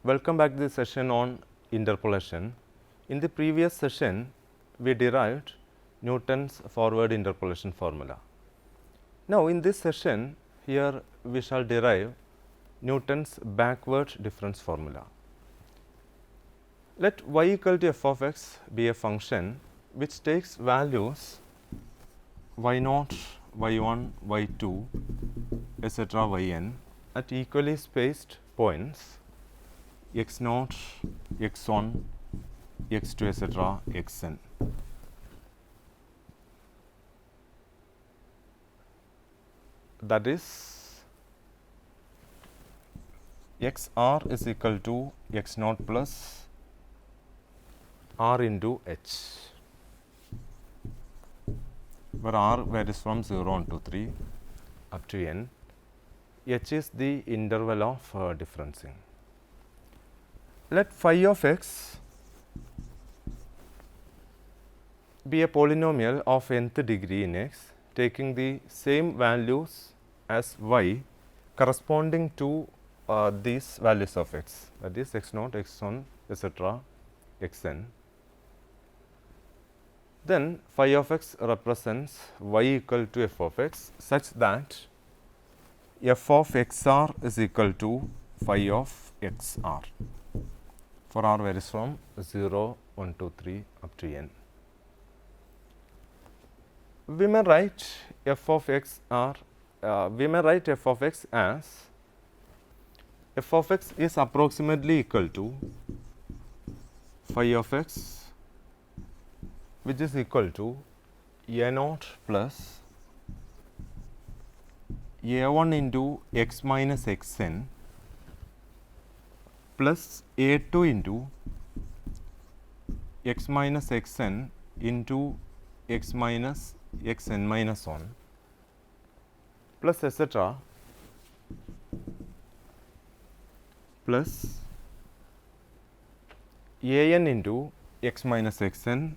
Welcome back to the session on interpolation. In the previous session, we derived Newton's forward interpolation formula. Now, in this session, here we shall derive Newton's backward difference formula. Let y equal to f of x be a function which takes values y0, y1, y2, etc. yn at equally spaced points x0, x1, x2, etc. xn. That is, xr is equal to x0 plus r into h, where r varies from 0 on to 3 up to n. H is the interval of differencing. Let phi of x be a polynomial of nth degree in x, taking the same values as y corresponding to these values of x, that is x0, x1, etc. xn. Then phi of x represents y equal to f of x such that f of xr is equal to phi of xr for r varies from 0, 1, 2, 3 up to n. We may write f of x as f of x is approximately equal to phi of x, which is equal to a0 plus a1 into x minus xn plus a2 into x minus xn into x minus xn minus 1 plus etc. plus an into x minus xn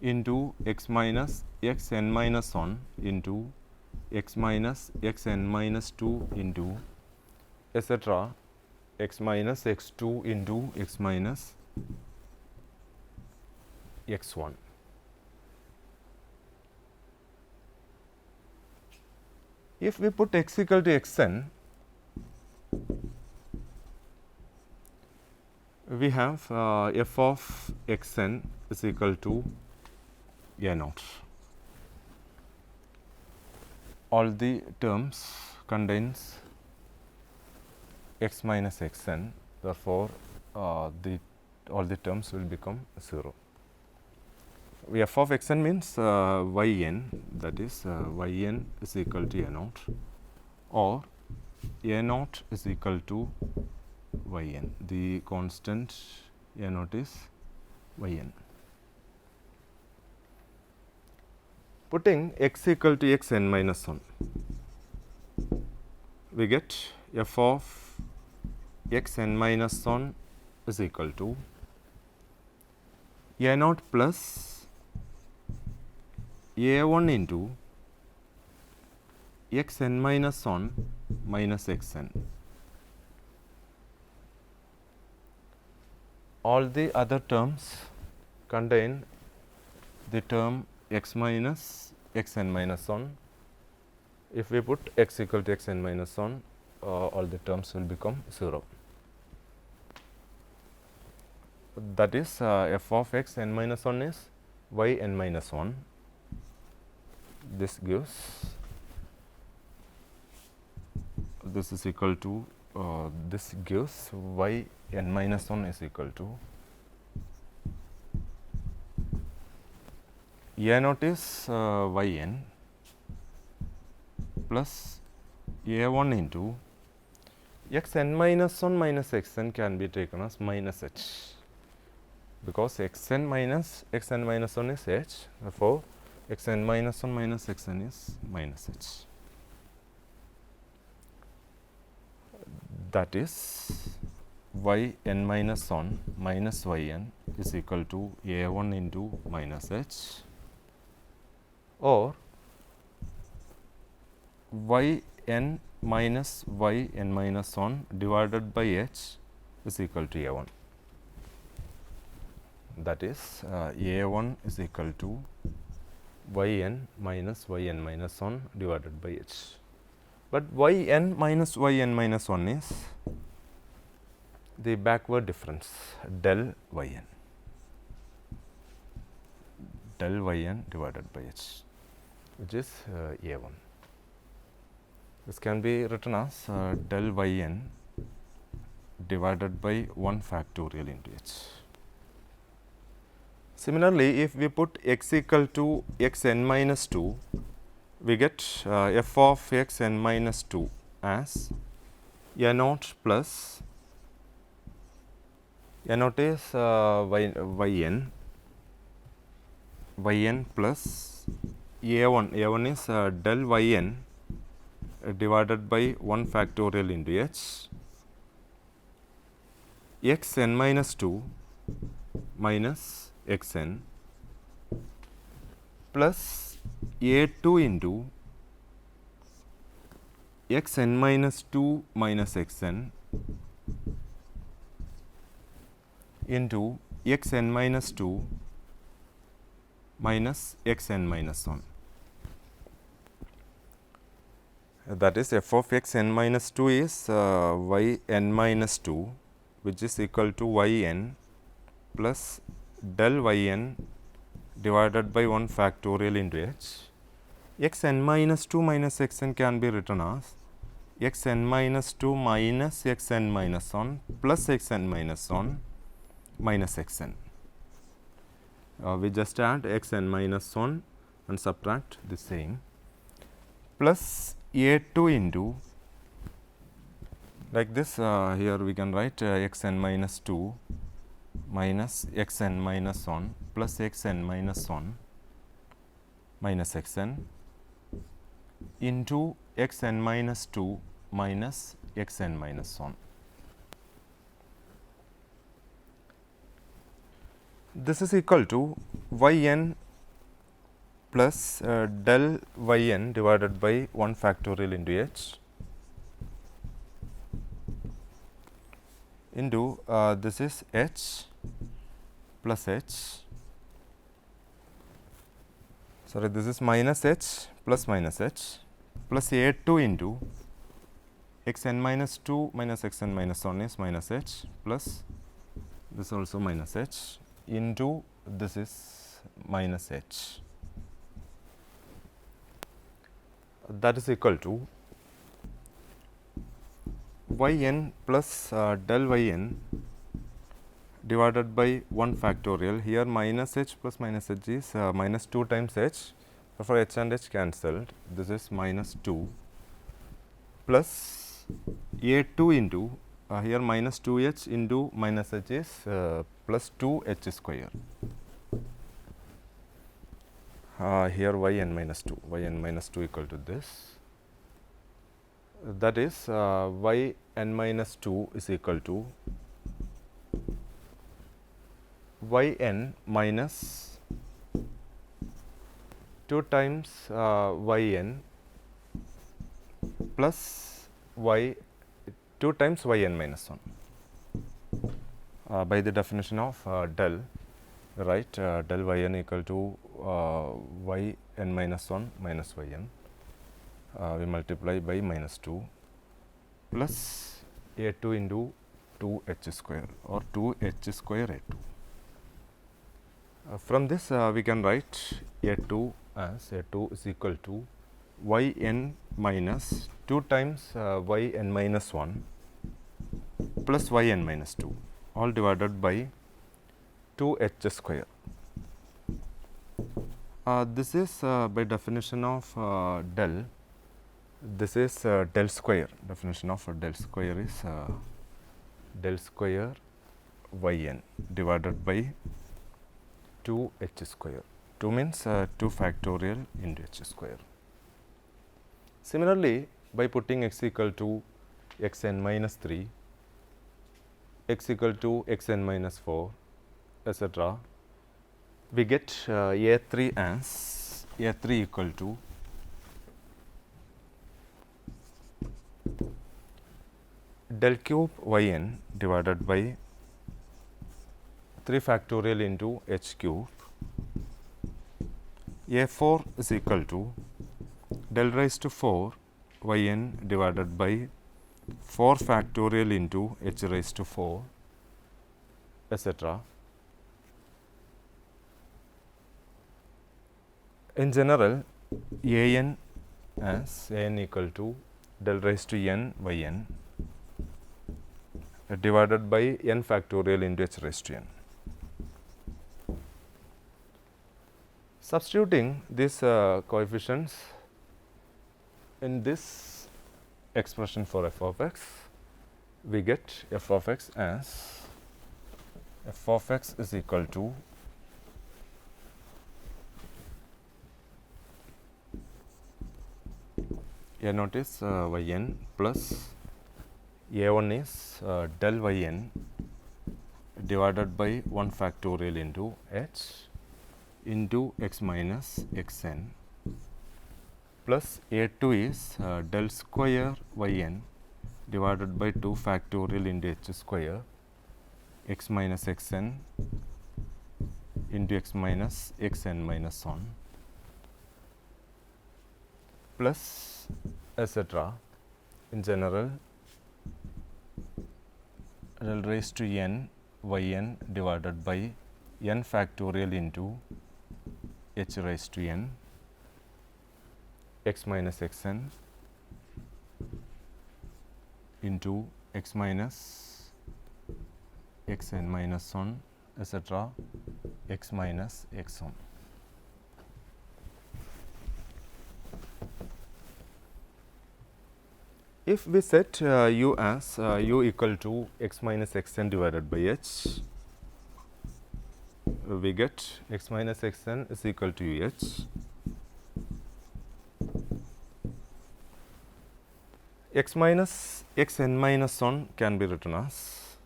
into x minus xn minus 1 into x minus xn minus 2 into etc. x minus x2 into x minus x1. If we put x equal to xn, we have f of xn is equal to a0. All the terms contains x minus xn, therefore, all the terms will become 0. F of xn means yn, that is yn is equal to a0 or a0 is equal to yn. The constant a0 is yn. Putting x equal to xn minus 1, we get f of xn minus 1 is equal to a0 plus a1 into xn minus 1 minus xn. All the other terms contain the term x minus xn minus 1. If we put x equal to xn minus 1, all the terms will become 0. That is, f of x n minus 1 is y n minus 1. This gives, this is equal to, this gives y n minus 1 is equal to a0 is yn plus a1 into xn minus 1 minus xn can be taken as minus h, because xn minus 1 is h, therefore, xn minus 1 minus xn is minus h. That is, yn minus 1 minus yn is equal to a1 into minus h, or yn minus y n minus 1 divided by h is equal to a 1. That is a 1 is equal to y n minus y n minus 1 divided by h. But y n minus y n minus 1 is the backward difference del y n divided by h, which is a 1. This can be written as del y n divided by 1 factorial into h. Similarly, if we put x equal to x n minus 2, we get f of x n minus 2 as a naught plus a naught is y n plus a 1 is del y n divided by 1 factorial into h, x n minus 2 minus x n plus a 2 into x n minus 2 minus x n into x n minus 2 minus x n minus 1. That is f of x n minus 2 is y n minus 2, which is equal to y n plus del y n divided by 1 factorial into h. X n minus 2 minus x n can be written as x n minus 2 minus x n minus 1 plus x n minus 1 minus x n. We just add x n minus 1 and subtract the same, plus a 2 into, like this, here we can write x n minus 2 minus x n minus 1 plus x n minus 1 minus x n into x n minus 2 minus x n minus 1. This is equal to y n plus del y n divided by 1 factorial into h into this is h plus h, sorry, this is minus h plus a 2 into x n minus 2 minus x n minus 1 is minus h plus this also minus h into this is minus h. That is equal to y n plus del y n divided by 1 factorial. Here minus h plus minus h is minus 2 times h, therefore h and h cancelled. This is minus 2 plus a 2 into here minus 2 h into minus h is plus 2 h square. Here y n minus 2 equal to this. That is y n minus 2 is equal to y n minus 2 times y n plus y 2 times y n minus 1. By the definition of del, right, del y n equal to y n minus 1 minus y n. We multiply by minus 2 plus a 2 into 2 h square or 2 h square a 2. From this we can write a 2 as a 2 is equal to y n minus 2 times y n minus 1 plus y n minus 2 all divided by 2 h square. This is by definition of del. This is del square. Definition of del square is del square y n divided by 2 h square. 2 means 2 factorial into h square. Similarly, by putting x equal to x n minus 3, x equal to x n minus 4, etc., we get a 3 as a 3 equal to del cube yn divided by 3 factorial into h cube a4 is equal to del raised to 4 yn divided by 4 factorial into h raised to 4 etc. In general, an as an equal to del raised to n yn divided by n factorial into h raised to n. Substituting these coefficients in this expression for f of x, we get f of x as f of x is equal to a naught is yn plus a1 is del yn divided by 1 factorial into h into x minus xn plus a2 is del square yn divided by 2 factorial into h square x minus xn into x minus xn minus 1 plus etc. In general, del raised to n yn divided by n factorial into h raised to n x minus xn into x minus xn minus 1 etc. x minus x1. If we set u as u equal to x minus xn divided by h, we get x minus xn is equal to uh. X minus xn minus 1 can be written as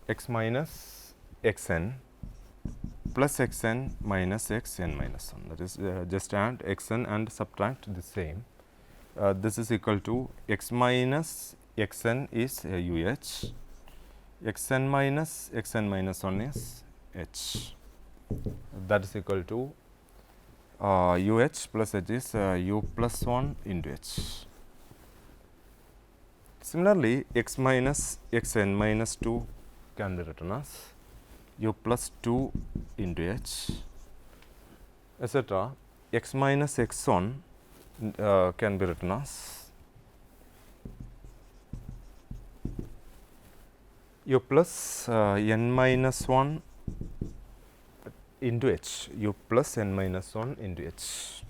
x minus xn plus xn minus xn minus 1, that is just add xn and subtract the same. This is equal to x minus xn is uh, xn minus xn minus 1 is h, that is equal to plus h is u plus 1 into h. Similarly, x minus xn minus 2 can be written as u plus 2 into h etc. x minus x1 can be written as u plus n minus 1 into h, u plus n minus 1 into h.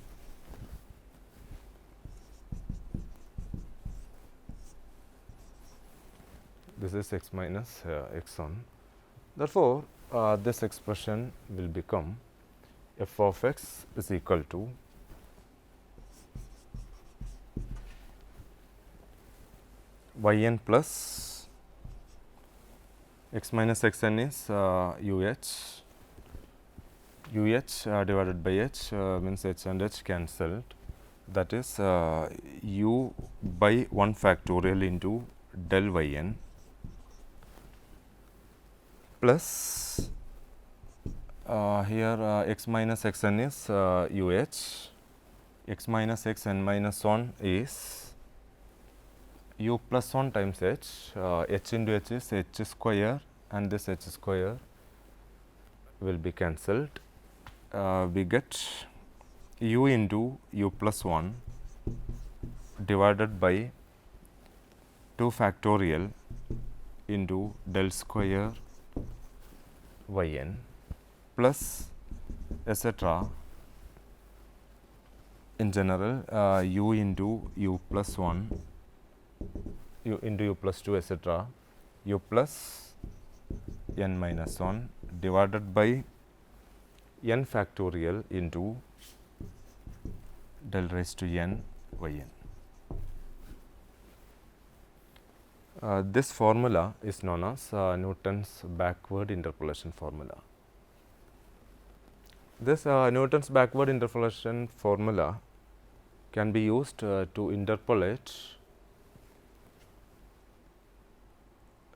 This is x minus x1. Therefore, this expression will become f of x is equal to yn plus x minus xn is divided by h means h and h cancelled, that is u by 1 factorial into del yn plus here x minus xn is x minus xn minus 1 is u plus 1 times h into h is h square and this h square will be cancelled. We get u into u plus 1 divided by 2 factorial into del square yn plus etc. In general, u into u plus 1 u into u plus 2 etc. u plus n minus 1 divided by n factorial into del raised to n yn. This formula is known as Newton's backward interpolation formula. This Newton's backward interpolation formula can be used to interpolate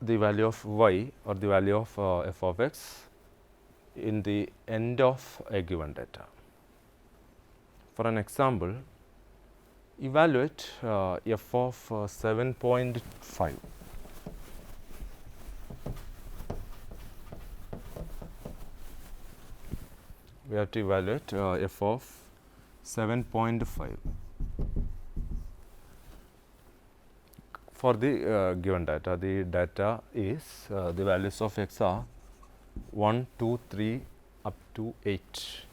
the value of y or the value of f of x in the end of a given data. For an example, evaluate f of 7.5. We have to evaluate f of 7.5 for the given data. The data is the values of x are 1, 2, 3 up to 8.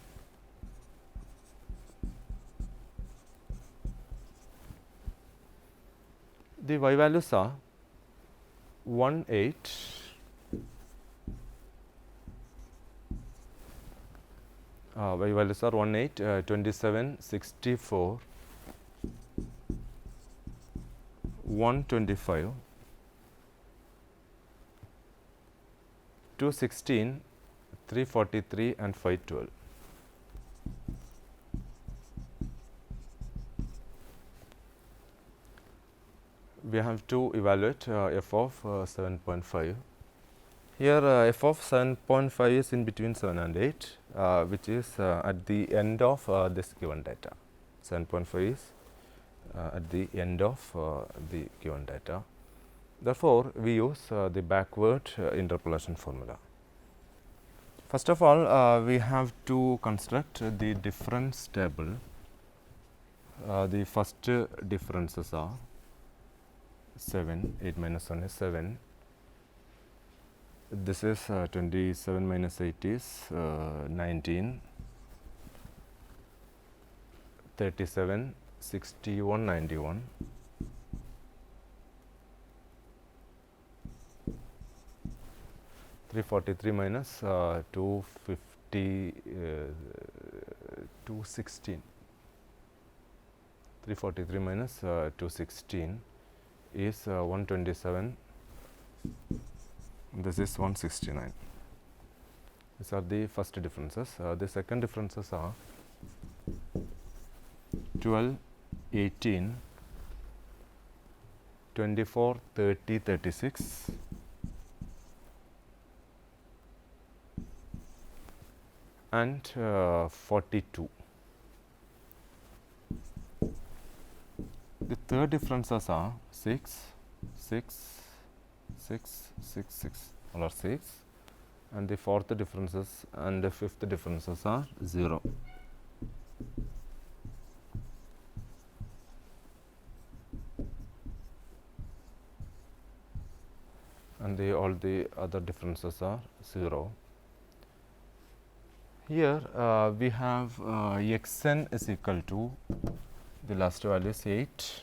The y values are 1, 8, y values are 1, 8, 27, 64, 125, 216, 343 and 512. We have to evaluate f of 7.5. Here f of 7.5 is in between 7 and 8, which is at the end of this given data. 7.5 is at the end of the given data. Therefore, we use the backward interpolation formula. First of all, we have to construct the difference table. The first differences are 7, 8 minus 1 is 7. This is 27 minus 8 is 19, 37, 61, 91. 343 minus 250, 216. 343 minus 216 is 127. This is 169. These are the first differences. The second differences are 12, 18, 24, 30, 36. And 42. The third differences are 6, 6, 6, 6, 6, all are 6, and the fourth differences and the fifth differences are 0. And all the other differences are 0. Here we have xn is equal to, the last value is 8,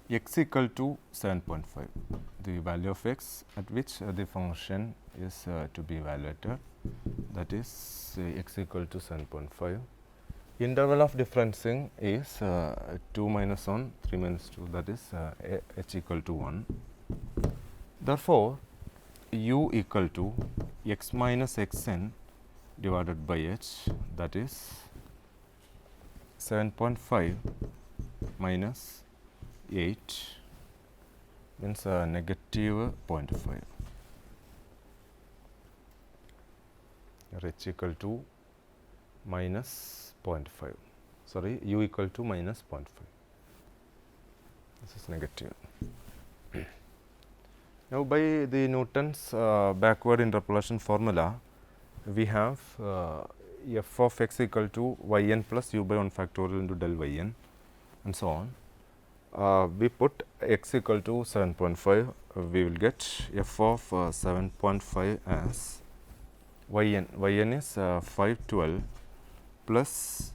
x equal to 7.5, the value of x at which the function is to be evaluated, that is x equal to 7.5. Interval of differencing is 2 minus 1, 3 minus 2, that is h equal to 1. Therefore, u equal to x minus xn divided by h, that is 7.5 minus 8 means negative 0.5, h equal to minus 0.5, sorry, u equal to minus 0.5, this is negative. Now, by the Newton's backward interpolation formula, we have f of x equal to yn plus u by 1 factorial into del yn and so on. We put x equal to 7.5, we will get f of 7.5 as yn is 512 plus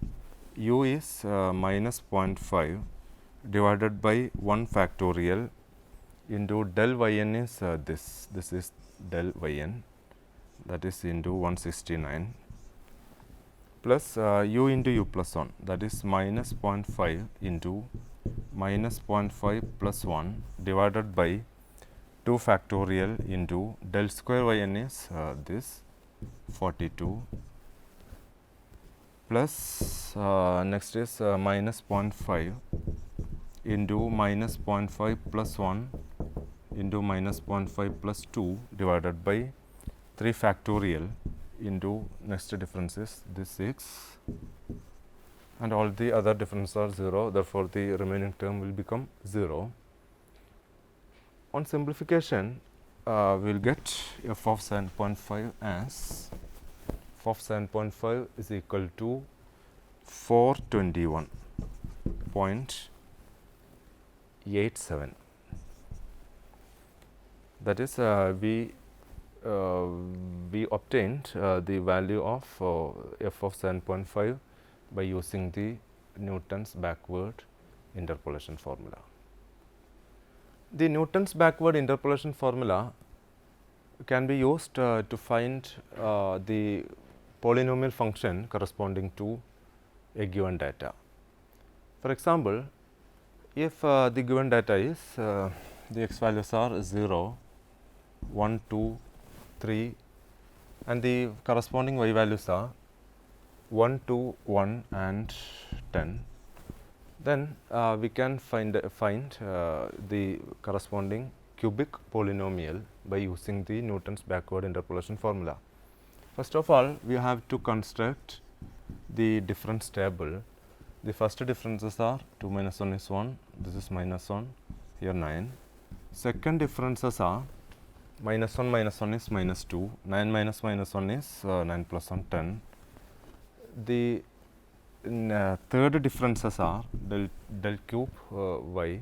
u is minus 0.5 divided by 1 factorial into del yn is this is del yn, that is into 169 plus u into u plus 1, that is minus 0.5 into minus 0.5 plus 1 divided by 2 factorial into del square yn is this 42 plus next is minus 0.5 into minus 0.5 plus 1 into minus 0.5 plus 2 divided by 3 factorial into next difference is this 6 and all the other differences are 0, therefore, the remaining term will become 0. On simplification, we will get f of 7.5 as f of 7.5 is equal to 421.87. That is, we obtained the value of f of 7.5 by using the Newton's backward interpolation formula. The Newton's backward interpolation formula can be used to find the polynomial function corresponding to a given data. For example, if the given data is the x values are 0, 1, 2, 3 and the corresponding y values are 1, 2, 1 and 10, then we can find the corresponding cubic polynomial by using the Newton's backward interpolation formula. First of all, we have to construct the difference table. The first differences are 2 minus 1 is 1, this is minus 1, here 9. Second differences are minus 1 is minus 2, 9 minus minus 1 is 9 plus 1, 10. The third differences are del cube y,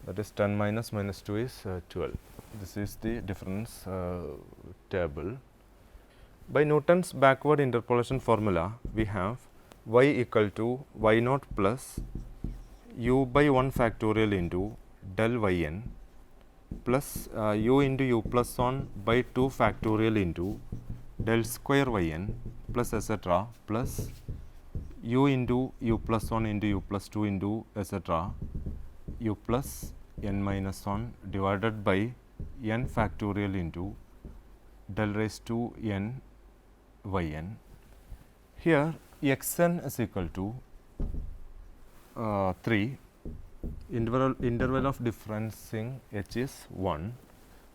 that is 10 minus minus 2 is 12. This is the difference table. By Newton's backward interpolation formula, we have y equal to y naught plus u by 1 factorial into del y n plus u into u plus 1 by 2 factorial into del square y n plus etc. plus u into u plus 1 into u plus 2 into etc. u plus n minus 1 divided by n factorial into del raised to n y n. Here x n is equal to 3, interval of differencing h is 1.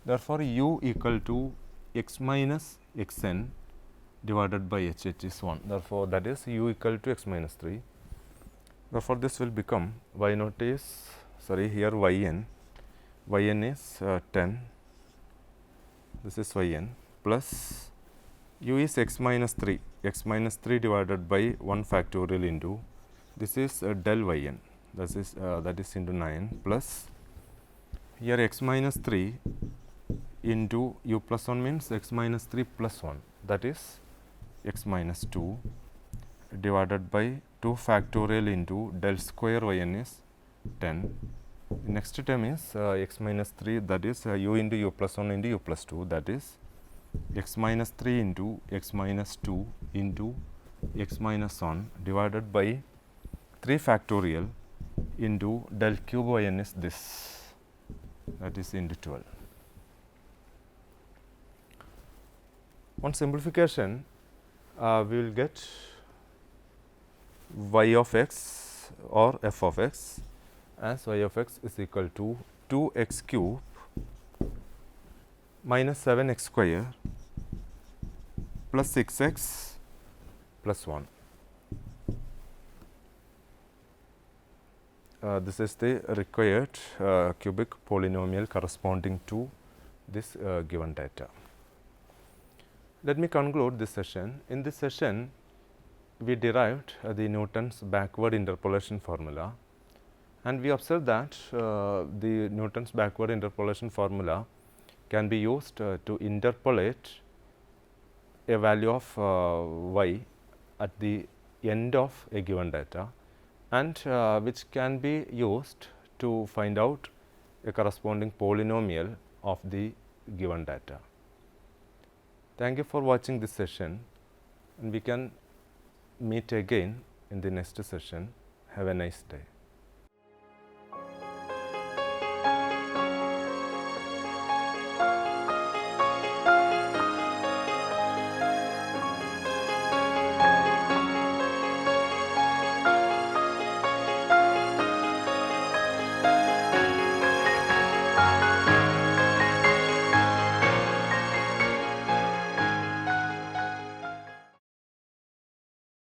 Therefore, u equal to x minus x n divided by h is 1. Therefore, that is u equal to x minus 3. Therefore, this will become y naught is here y n is 10, this is y n plus u is x minus 3 divided by 1 factorial into this is del y n, that is into 9 plus here x minus 3 into u plus 1 means x minus 3 plus 1, that is x minus 2 divided by 2 factorial into del square y n is 10. The next term is x minus 3, that is u into u plus 1 into u plus 2, that is x minus 3 into x minus 2 into x minus 1 divided by 3 factorial into del cube y n is this, that is into 12. On simplification, we will get y of x or f of x as y of x is equal to 2x cube minus 7x square plus 6x plus 1. This is the required cubic polynomial corresponding to this given data. Let me conclude this session. In this session, we derived the Newton's backward interpolation formula, and we observed that the Newton's backward interpolation formula can be used to interpolate a value of y at the end of a given data, and which can be used to find out a corresponding polynomial of the given data. Thank you for watching this session, and we can meet again in the next session. Have a nice day.